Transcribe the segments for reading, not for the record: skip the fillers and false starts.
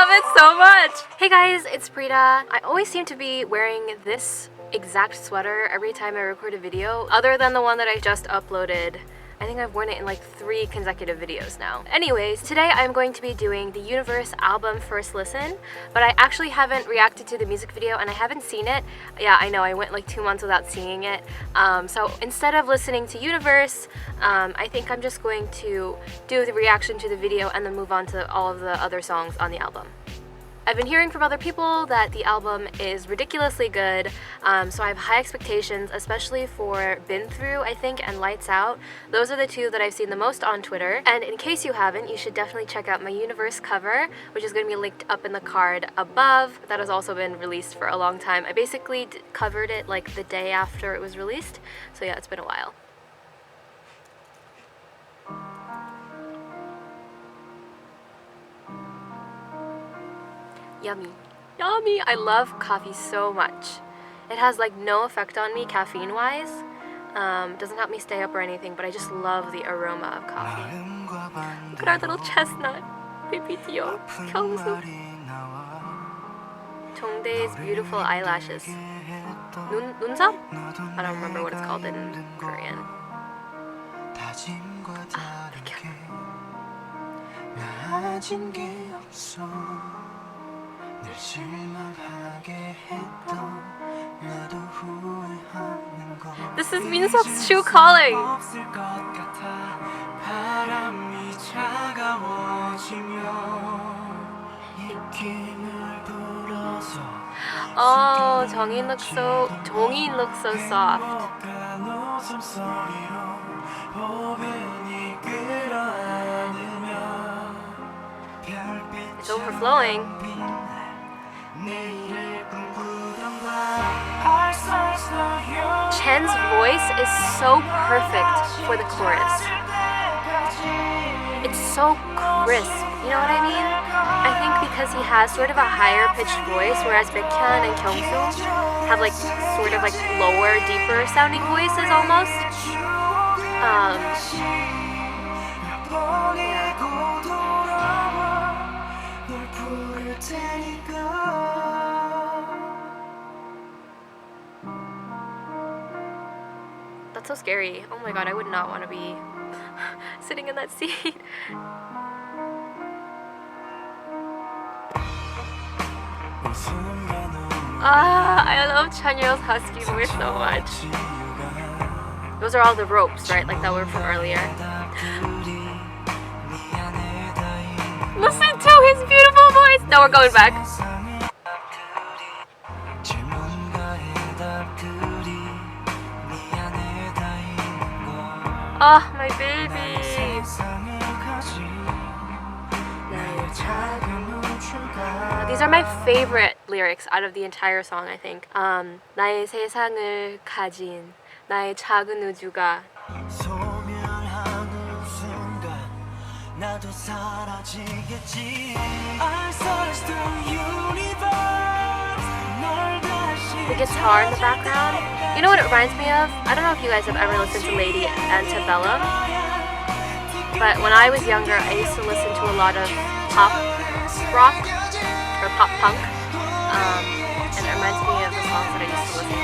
love it so much! Hey guys, it's Prita. I always seem to be wearing this exact sweater every time I record a video, other than the one that I just uploaded. I think I've worn it in like 3 consecutive videos now. Anyways, today I'm going to be doing the Universe album first listen, but I actually haven't reacted to the music video and I haven't seen it. Yeah, I know, I went like 2 months without seeing it. So instead of listening to Universe, I think I'm just going to do the reaction to the video and then move on to all of the other songs on the album. I've been hearing from other people that the album is ridiculously good, so I have high expectations, especially for Been Through, I think, and Lights Out. Those are the 2 that I've seen the most on Twitter. And in case you haven't, you should definitely check out my Universe cover, which is going to be linked up in the card above. That has also been released for a long time. I basically covered it like the day after it was released, so yeah, it's been a while. Yummy. Yummy! I love coffee so much. It has like no effect on me caffeine-wise. Doesn't help me stay up or anything, but I just love the aroma of coffee. Look at our little chestnut. Baby Dio. Kyungsu. Jongdae's beautiful eyelashes. Nunsam? I don't remember what it's called in Korean. Ah, this is Minseok's shoe calling! Oh, Jongin looks so soft. It's overflowing. Chen's voice is so perfect for the chorus. It's so crisp, you know what I mean? I think because he has sort of a higher pitched voice, whereas Baekhyun and Kyungsu have like sort of like lower, deeper sounding voices almost. That's so scary. Oh my god, I would not want to be sitting in that seat. I love Chanyeol's husky voice so much. Those are all the ropes, right? Like that were from earlier. Listen to his beautiful voice! No, we're going back. Oh, my baby! These are my favorite lyrics out of the entire song, I think. 나의 세상을 가진 나의 작은 우주가 The guitar in the background. You know what it reminds me of? I don't know if you guys have ever listened to Lady Antebellum, but when I was younger, I used to listen to a lot of pop rock or pop punk, and it reminds me of the songs that I used to listen to.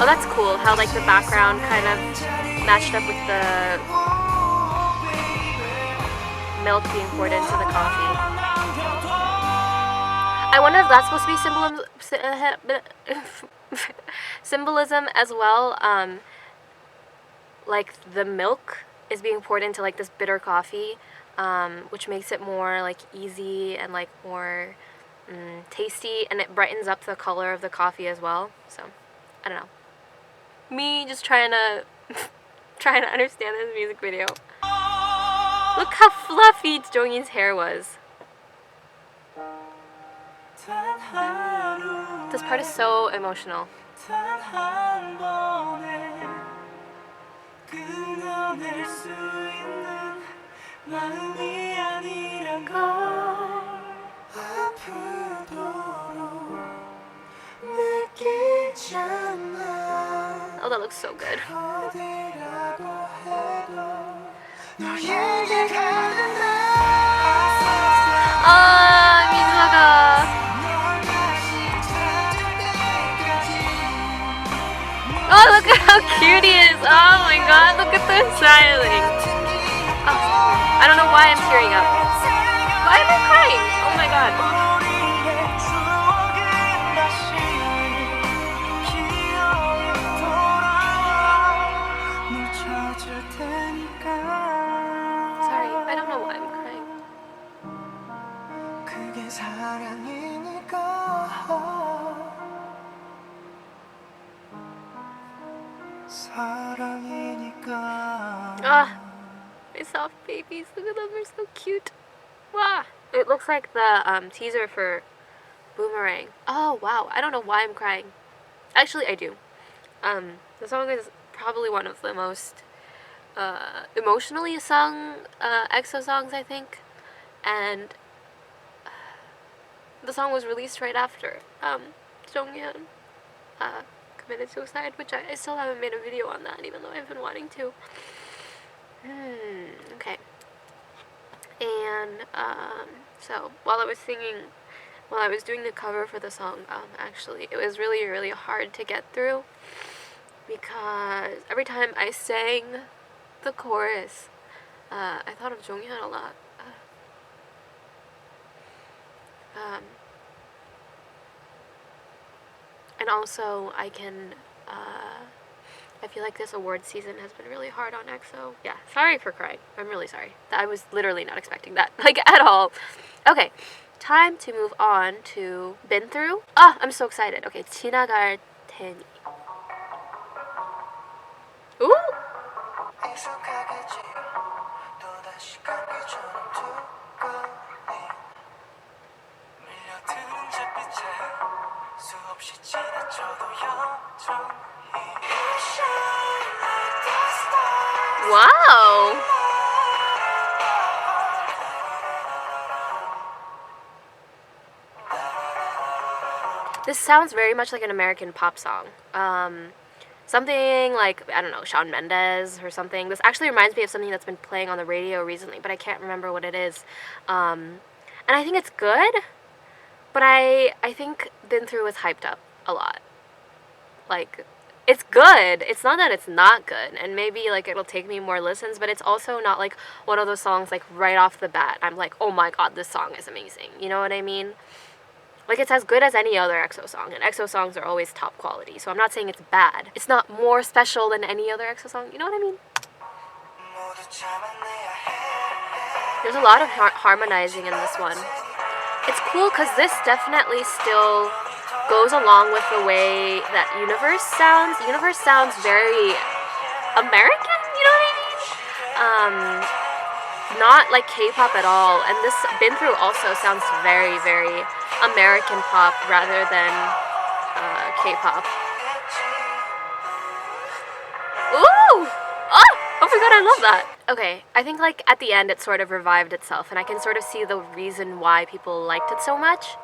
Oh, that's cool, how like the background kind of matched up with the milk being poured into the coffee. I wonder if that's supposed to be symbolism as well. Like the milk is being poured into like this bitter coffee, which makes it more like easy and like more tasty, and it brightens up the color of the coffee as well. So, I don't know. Me just trying to understand this music video. Look how fluffy Jonghyun's hair was. This part is so emotional. looks so good. 민서가. Oh, look at how cute he is. Oh my god, look at them smiling. Oh, I don't know why I'm tearing up. Why am I crying? Oh my god. Sorry, I don't know why I'm crying. Ah, my soft babies. Look at them, they're so cute. Wow. It looks like the teaser for Boomerang. Oh wow, I don't know why I'm crying. Actually, I do. The song is probably one of the most emotionally sung EXO songs, I think. And the song was released right after Jonghyun committed suicide, which I still haven't made a video on that, even though I've been wanting to. Okay. And so while I was doing the cover for the song, actually, it was really, really hard to get through because every time I sang the chorus, I thought of Jonghyun a lot. And also, I feel like this award season has been really hard on EXO. Yeah, sorry for crying. I'm really sorry. I was literally not expecting that, like, at all. Okay, time to move on to Been Through. Ah, I'm so excited. Okay, 지나갈 테니. Ooh! Wow! This sounds very much like an American pop song. Something like, I don't know, Shawn Mendes or something. This actually reminds me of something that's been playing on the radio recently, but I can't remember what it is. And I think it's good, but I think Been Through is hyped up a lot. Like, it's good. It's not that it's not good, and maybe like it'll take me more listens, but it's also not like one of those songs like right off the bat I'm like, oh my god, this song is amazing. You know what I mean? Like, it's as good as any other EXO song, and EXO songs are always top quality, so I'm not saying it's bad. It's not more special than any other EXO song, you know what I mean? There's a lot of harmonizing in this one. It's cool because this definitely still goes along with the way that Universe sounds. Universe sounds very American, you know what I mean? Not like K-pop at all, and this Been Through also sounds very, very American pop rather than K-pop. Ooh! Oh my god, I love that! Okay, I think like at the end it sort of revived itself, and I can sort of see the reason why people liked it so much.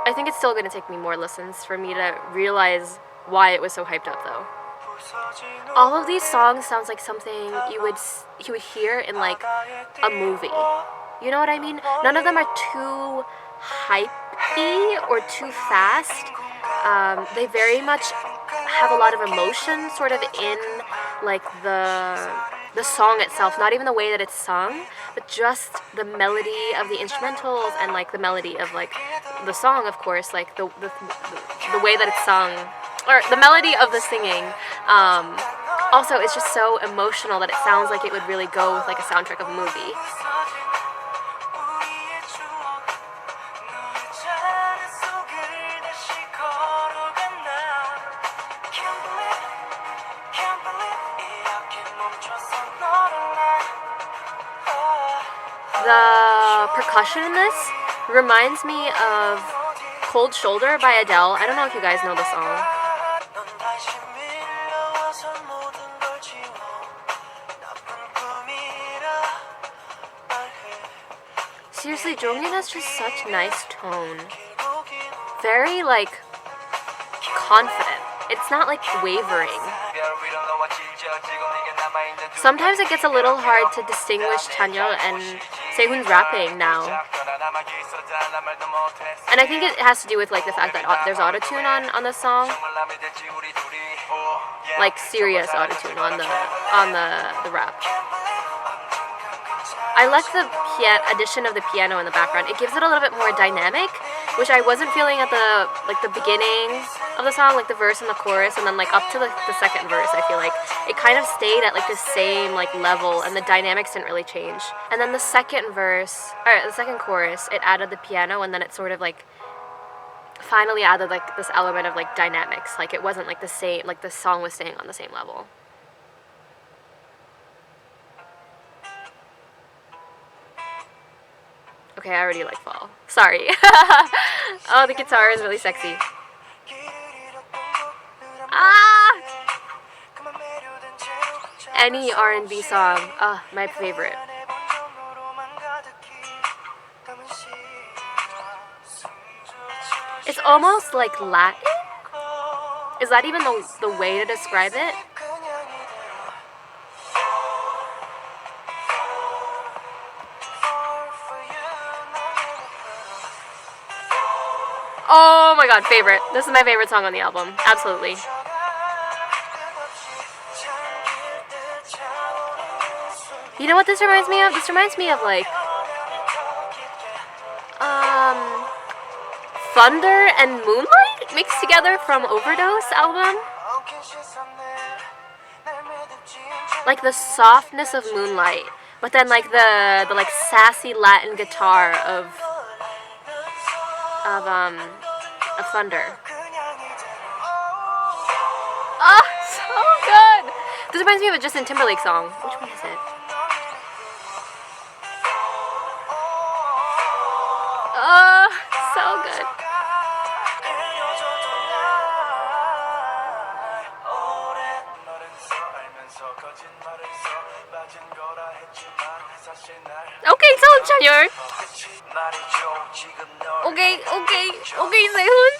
I think it's still going to take me more listens for me to realize why it was so hyped up though. All of these songs sounds like something you would hear in like a movie. You know what I mean? None of them are too hypey or too fast. They very much have a lot of emotion sort of in like the song itself, not even the way that it's sung, but just the melody of the instrumentals and like the melody of like the song, of course, like the way that it's sung, or the melody of the singing. Also, it's just so emotional that it sounds like it would really go with like a soundtrack of a movie. The percussion in this reminds me of Cold Shoulder by Adele. I don't know if you guys know the song. Seriously, Jonghyun has just such nice tone. Very, like, confident. it's not like wavering. Sometimes it gets a little hard to distinguish Chanyeol and Sehun's rapping now. And I think it has to do with like the fact that there's autotune on the song. Like serious autotune on the rap. I like the addition of the piano in the background. It gives it a little bit more dynamic, which I wasn't feeling at the beginning of the song, like the verse and the chorus, and then like up to the second verse. I feel like it kind of stayed at like the same like level, and the dynamics didn't really change. And then the second chorus, it added the piano, and then it sort of like finally added like this element of like dynamics. Like it wasn't like the same, like the song was staying on the same level. Okay, I already like fall. Sorry. Oh, the guitar is really sexy. Ah! Any R&B song, my favorite. It's almost like Latin. Is that even the way to describe it? Oh my god, favorite. This is my favorite song on the album. Absolutely. You know what this reminds me of? This reminds me of like Thunder and Moonlight mixed together from Overdose album. Like the softness of Moonlight, but then like the like sassy Latin guitar of Thunder. Oh, so good! This reminds me of a Justin Timberlake song. Which one is it? Oh, so good. Okay, so Chanyeol. Okay, Sehun.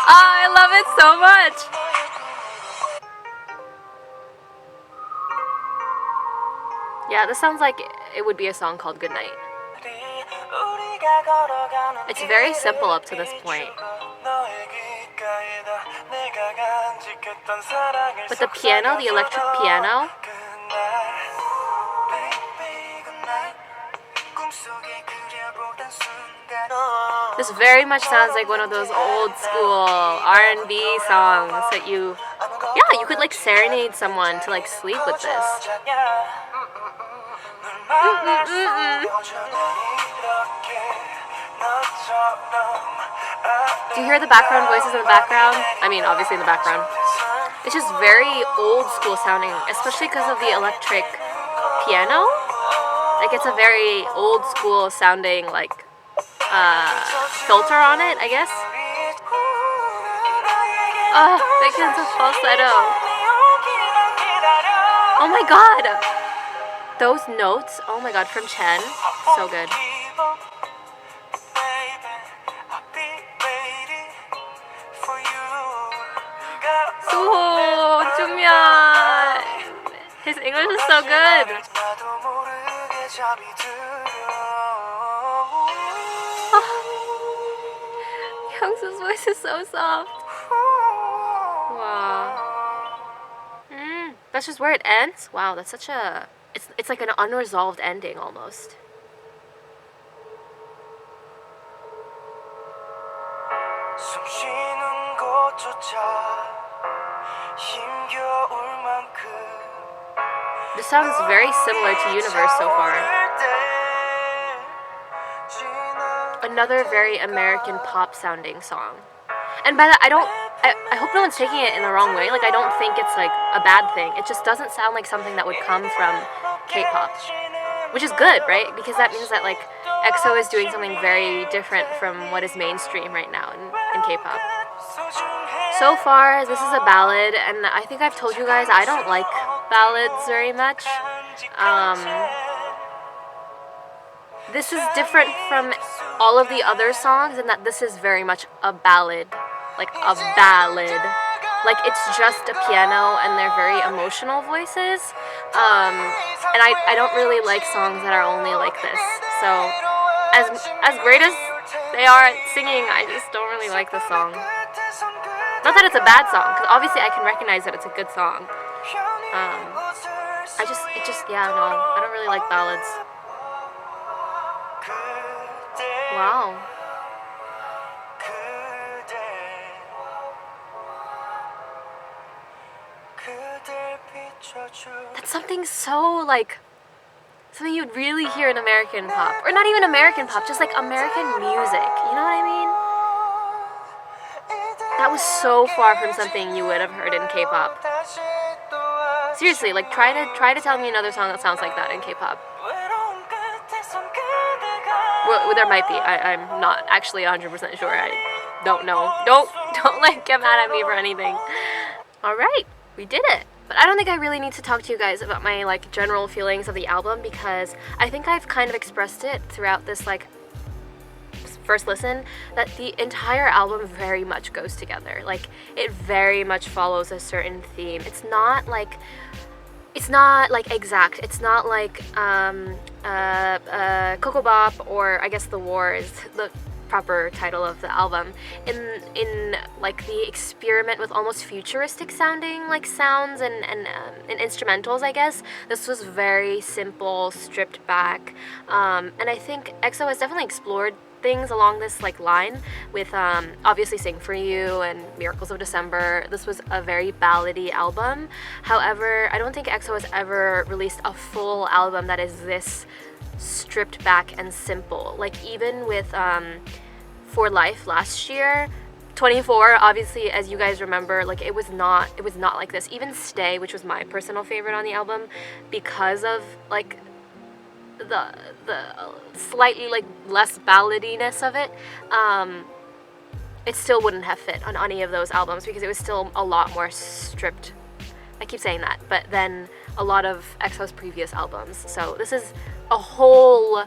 I love it so much. Yeah, this sounds like it would be a song called Goodnight. It's very simple up to this point. But the piano, the electric piano, this very much sounds like one of those old school R&B songs that you could like serenade someone to like sleep with this. Do you hear the background voices in the background? I mean, obviously in the background. It's just very old school sounding, especially because of the electric piano. Like it's a very old school sounding like filter on it, I guess. Oh, big sense of falsetto. Oh my god! Those notes, oh my god, from Chen, so good. Suho, Jungmyeon! His English is so good. Youngsu's voice is so soft. Wow. That's just where it ends? Wow, that's such a... It's like an unresolved ending almost. This sounds very similar to Universe so far. Another very American pop sounding song. And by that, I hope no one's taking it in the wrong way. Like, I don't think it's like a bad thing. It just doesn't sound like something that would come from K-pop. Which is good, right? Because that means that like EXO is doing something very different from what is mainstream right now in K-pop. So far, this is a ballad, and I think I've told you guys I don't like ballads very much. This is different from all of the other songs, and that this is very much a ballad, like a ballad. Like it's just a piano and they're very emotional voices. And I don't really like songs that are only like this. So as great as they are at singing, I just don't really like the song. Not that it's a bad song, because obviously I can recognize that it's a good song. Yeah, no, I don't really like ballads. Wow. That's something so, like, something you'd really hear in American pop. Or not even American pop, just like American music. You know what I mean? That was so far from something you would have heard in K-pop. Seriously, like try to tell me another song that sounds like that in K-pop. Well, there might be. I'm not actually 100% sure. I don't know. Don't like get mad at me for anything. All right, we did it. But I don't think I really need to talk to you guys about my like general feelings of the album, because I think I've kind of expressed it throughout this like first listen, that the entire album very much goes together. Like it very much follows a certain theme. It's not like exact. It's not like Coco Bop, or I guess The War is the proper title of the album, in like the experiment with almost futuristic sounding like sounds and instrumentals, I guess. This was very simple, stripped back, and I think EXO has definitely explored things along this like line with obviously Sing For You and Miracles of December. This was a very ballady album. However, I don't think EXO has ever released a full album that is this stripped back and simple. Like even with For Life last year, 24, obviously, as you guys remember, like it was not like this. Even Stay, which was my personal favorite on the album, because of like the slightly like less balladiness of it, it still wouldn't have fit on any of those albums, because it was still a lot more stripped. I keep saying that, but then a lot of EXO's previous albums. So this is a whole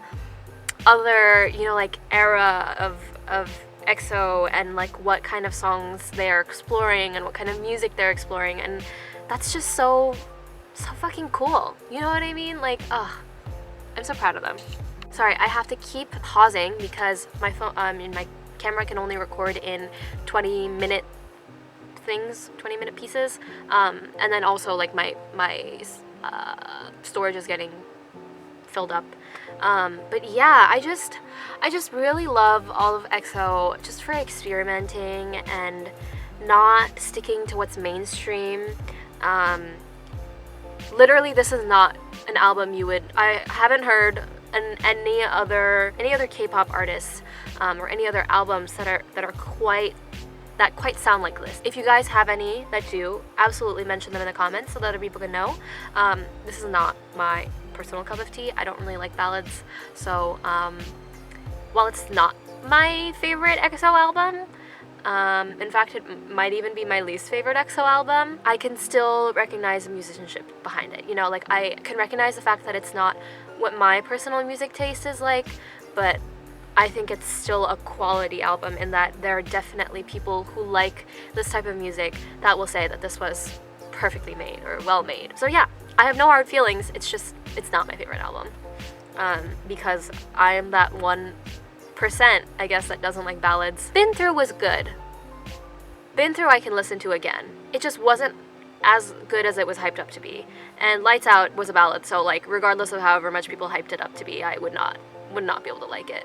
other, you know, like era of EXO, and like what kind of songs they're exploring and what kind of music they're exploring, and that's just so fucking cool. You know what I mean? Like, I'm so proud of them. Sorry, I have to keep pausing because my phone, my camera can only record in 20-minute things, 20-minute pieces, and then also like my storage is getting filled up. But yeah, I just really love all of EXO just for experimenting and not sticking to what's mainstream. Literally, this is not an album I haven't heard any other K-pop artists or any other albums that quite sound like this. If you guys have any that do, absolutely mention them in the comments so that other people can know. This is not my personal cup of tea. I don't really like ballads, so while it's not my favorite EXO album, in fact it might even be my least favorite EXO album, I can still recognize the musicianship behind it. You know, like I can recognize the fact that it's not what my personal music taste is like, but I think it's still a quality album in that there are definitely people who like this type of music that will say that this was perfectly made or well made. So yeah, I have no hard feelings. It's just, it's not my favorite album, because I am that 1%, I guess, that doesn't like ballads. Been Through was good. Been Through I can listen to again. It just wasn't as good as it was hyped up to be. And Lights Out was a ballad, so like regardless of however much people hyped it up to be, I would not be able to like it.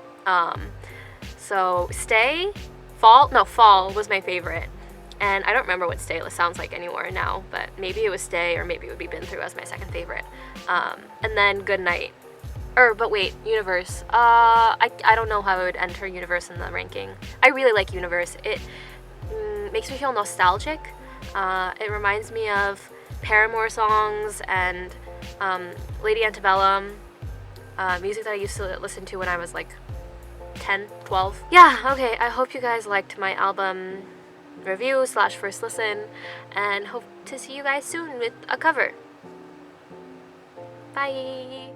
So Stay, Fall was my favorite. And I don't remember what Stay sounds like anymore now, but maybe it was Stay, or maybe it would be Been Through as my second favorite. And then Good Night. But wait, Universe. I don't know how I would enter Universe in the ranking. I really like Universe. It makes me feel nostalgic. It reminds me of Paramore songs and Lady Antebellum, music that I used to listen to when I was like 10, 12. Yeah, okay, I hope you guys liked my album review / first listen, and hope to see you guys soon with a cover. Bye!